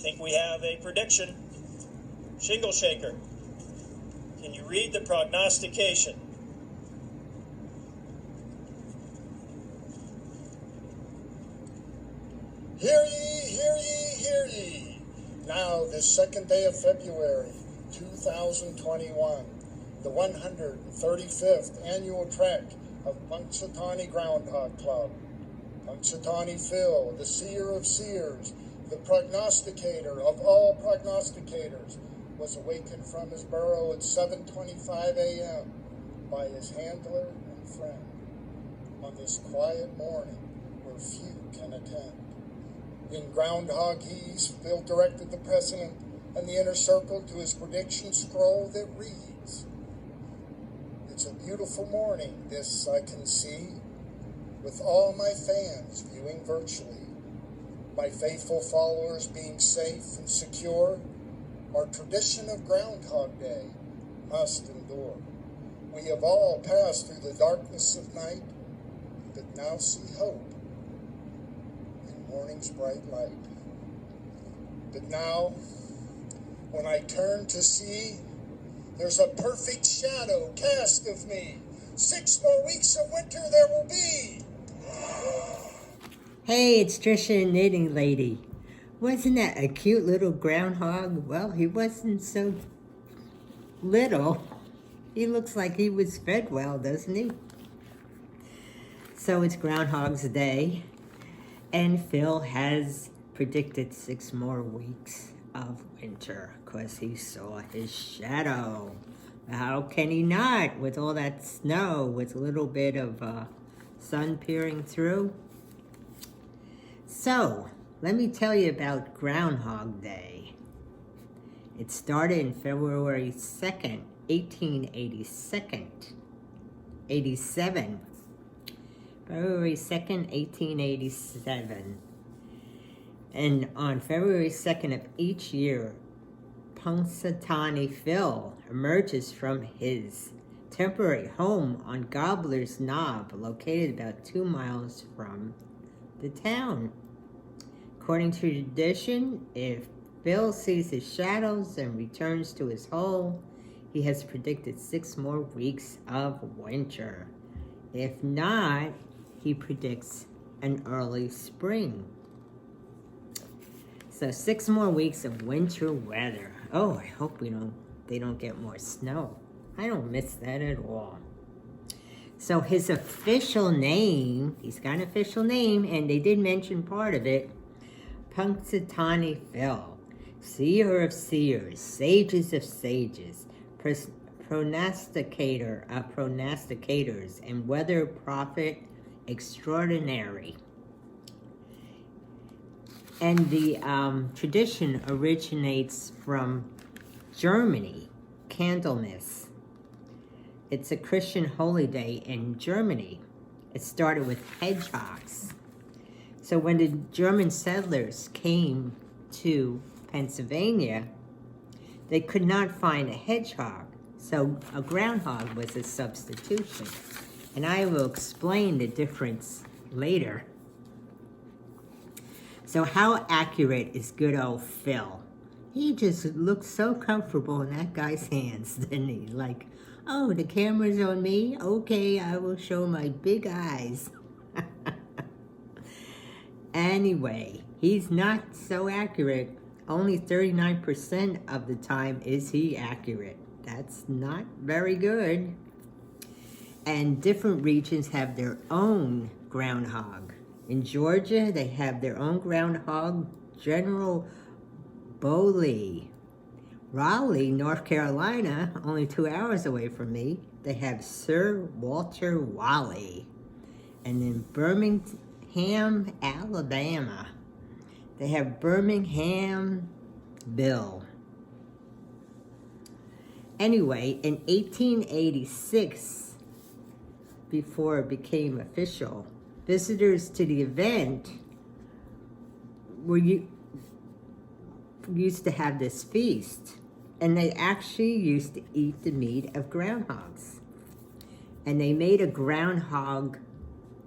think we have a prediction. Shingle Shaker, can you read the prognostication? Hear ye, hear ye, hear ye. Now, this second day of February, 2021, the 135th annual trek of Punxsutawney Groundhog Club. Punxsutawney Phil, the seer of seers, the prognosticator of all prognosticators, was awakened from his burrow at 7:25 a.m. by his handler and friend on this quiet morning where few can attend. In Groundhogese, Phil directed the president and the inner circle to his prediction scroll that reads, "It's a beautiful morning, this I can see, with all my fans viewing virtually, my faithful followers being safe and secure. Our tradition of Groundhog Day must endure. We have all passed through the darkness of night, but now see hope in morning's bright light. But now, when I turn to see, there's a perfect shadow cast of me. 6 more weeks of winter there will be." Hey, it's Trisha, Knitting Lady. Wasn't that a cute little groundhog? Well, he wasn't so little. He looks like he was fed well, doesn't he? So it's Groundhog's Day, and Phil has predicted 6 more weeks of winter because he saw his shadow. How can he not with all that snow with a little bit of sun peering through? So, let me tell you about Groundhog Day. It started in February 2nd, 1887. February 2nd, 1887. And on February 2nd of each year, Punxsutawney Phil emerges from his temporary home on Gobbler's Knob, located about 2 miles from the town. According to tradition, if Phil sees his shadows and returns to his hole, he has predicted 6 more weeks of winter. If not, he predicts an early spring. So 6 more weeks of winter weather. Oh, I hope they don't get more snow. I don't miss that at all. So his official name, he's got an official name, and they did mention part of it, Punxsutawney Phil, seer of seers, sages of sages, prognosticator of prognosticators, and weather prophet extraordinary. And the tradition originates from Germany, Candlemas. It's a Christian holy day in Germany. It started with hedgehogs. So when the German settlers came to Pennsylvania, they could not find a hedgehog, so a groundhog was a substitution. And I will explain the difference later. So how accurate is good old Phil? He just looked so comfortable in that guy's hands, didn't he? Like, oh, the camera's on me? Okay, I will show my big eyes. Anyway, he's not so accurate. Only 39% of the time is he accurate. That's not very good. And different regions have their own groundhog. In Georgia, they have their own groundhog, General Bowley. Raleigh, North Carolina, only 2 hours away from me, they have Sir Walter Raleigh. And in Birmingham, Alabama, they have Birmingham Bill. Anyway, in 1886, before it became official, visitors to the event were used to have this feast, and they actually used to eat the meat of groundhogs. And they made a groundhog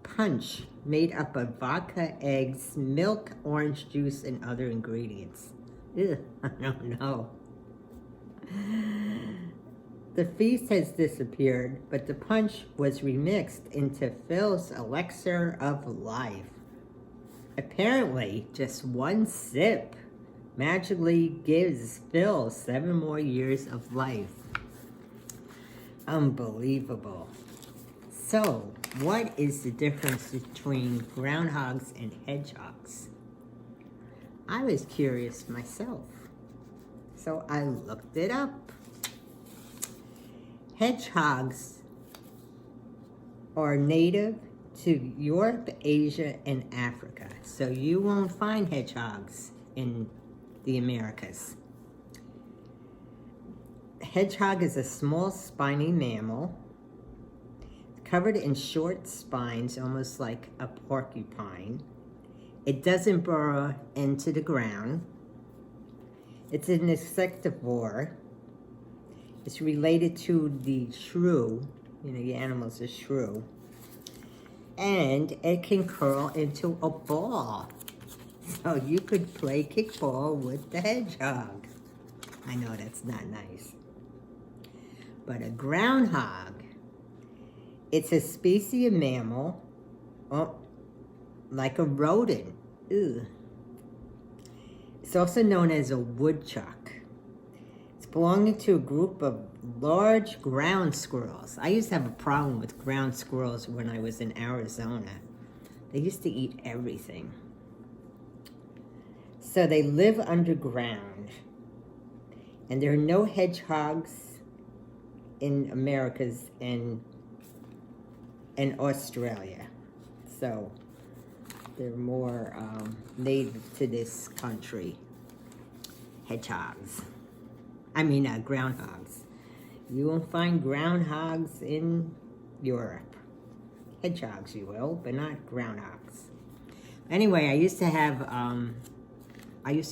punch made up of vodka, eggs, milk, orange juice, and other ingredients. Ew, I don't know. The feast has disappeared, but the punch was remixed into Phil's elixir of life. Apparently, just one sip magically gives Phil 7 more years of life. Unbelievable. So, what is the difference between groundhogs and hedgehogs? I was curious myself, so I looked it up. Hedgehogs are native to Europe, Asia, and Africa. So you won't find hedgehogs in the Americas. Hedgehog is a small spiny mammal covered in short spines, almost like a porcupine. It doesn't burrow into the ground. It's an insectivore. It's related to the shrew, the animals are shrew. And it can curl into a ball. So you could play kickball with the hedgehog. I know that's not nice. But a groundhog, it's a species of mammal, like a rodent. Ew. It's also known as a woodchuck. Belonging to a group of large ground squirrels. I used to have a problem with ground squirrels when I was in Arizona. They used to eat everything. So they live underground. And there are no hedgehogs in Americas and Australia. So they're more native to this country. Hedgehogs. Groundhogs. You won't find groundhogs in Europe. Hedgehogs you will, but not groundhogs. Anyway, I used to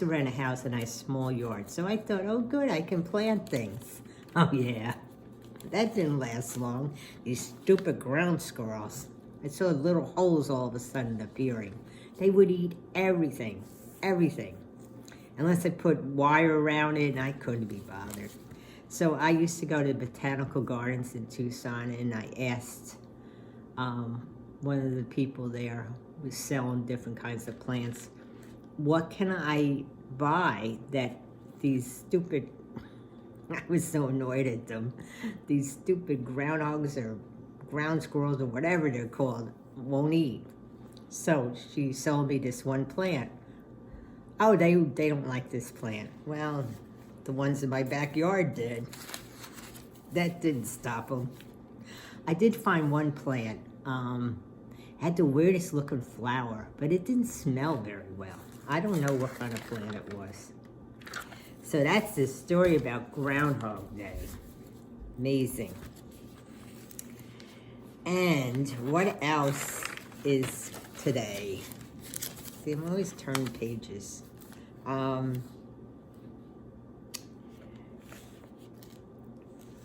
rent a house in a small yard. So I thought, oh good, I can plant things. Oh yeah. That didn't last long. These stupid ground squirrels. I saw little holes all of a sudden appearing. They would eat everything. Everything. Unless I put wire around it, and I couldn't be bothered. So I used to go to botanical gardens in Tucson, and I asked one of the people there who was selling different kinds of plants, what can I buy that these stupid, I was so annoyed at them, these stupid groundhogs or ground squirrels or whatever they're called won't eat. So she sold me this one plant. Oh, they don't like this plant. Well, the ones in my backyard did. That didn't stop them. I did find one plant. Had the weirdest looking flower, but it didn't smell very well. I don't know what kind of plant it was. So that's the story about Groundhog Day. Amazing. And what else is today? See, I'm always turning pages.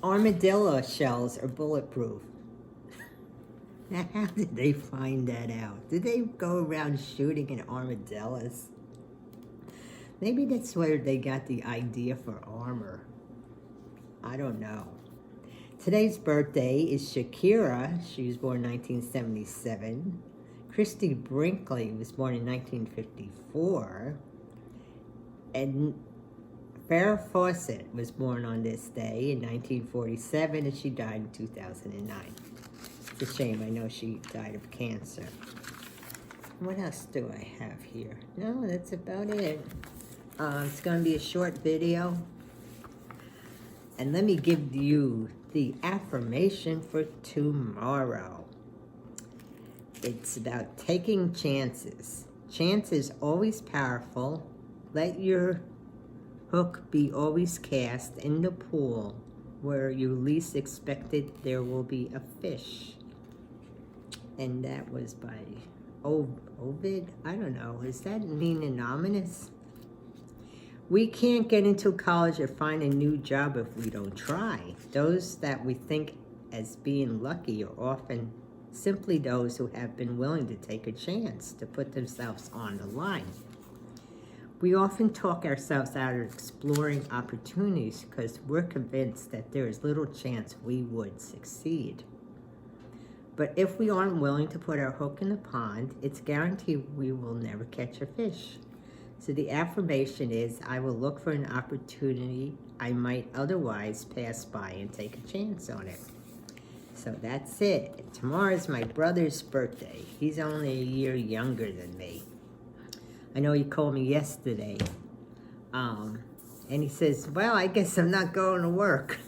Armadillo shells are bulletproof. Now, how did they find that out? Did they go around shooting at armadillos? Maybe that's where they got the idea for armor. I don't know. Today's birthday is Shakira. She was born in 1977. Christy Brinkley was born in 1954. And Farrah Fawcett was born on this day in 1947, and she died in 2009. It's a shame. I know she died of cancer. What else do I have here? No, that's about it. It's going to be a short video. And let me give you the affirmation for tomorrow. It's about taking chances. Chance is always powerful. Let your hook be always cast in the pool where you least expected there will be a fish. And that was by Ovid. I don't know. Does that mean anonymous? We can't get into college or find a new job if we don't try. Those that we think as being lucky are often simply those who have been willing to take a chance, to put themselves on the line. We often talk ourselves out of exploring opportunities because we're convinced that there is little chance we would succeed. But if we aren't willing to put our hook in the pond, it's guaranteed we will never catch a fish. So the affirmation is, I will look for an opportunity I might otherwise pass by and take a chance on it. So that's it. Tomorrow's my brother's birthday. He's only a year younger than me. I know he called me yesterday. And he says, well, I guess I'm not going to work.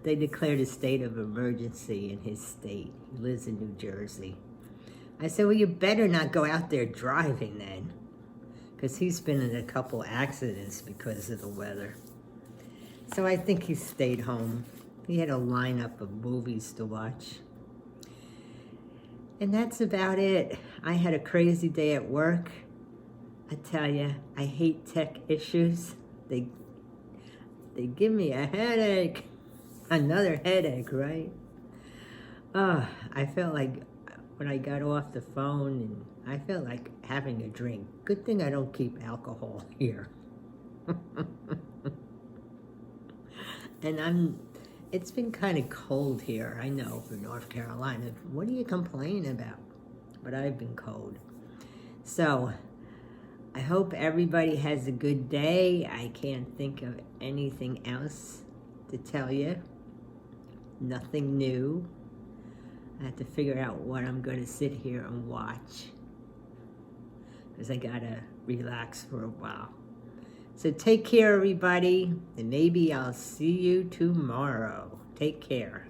They declared a state of emergency in his state. He lives in New Jersey. I said, well, you better not go out there driving then, because he's been in a couple accidents because of the weather. So I think he stayed home. He had a lineup of movies to watch. And that's about it. I had a crazy day at work. I tell you, I hate tech issues. They give me a headache. Another headache, right? I felt like when I got off the phone, and I felt like having a drink. Good thing I don't keep alcohol here. And it's been kind of cold here, I know, for North Carolina. What are you complaining about? But I've been cold. So, I hope everybody has a good day. I can't think of anything else to tell you. Nothing new. I have to figure out what I'm going to sit here and watch, because I got to relax for a while. So take care, everybody, and maybe I'll see you tomorrow. Take care.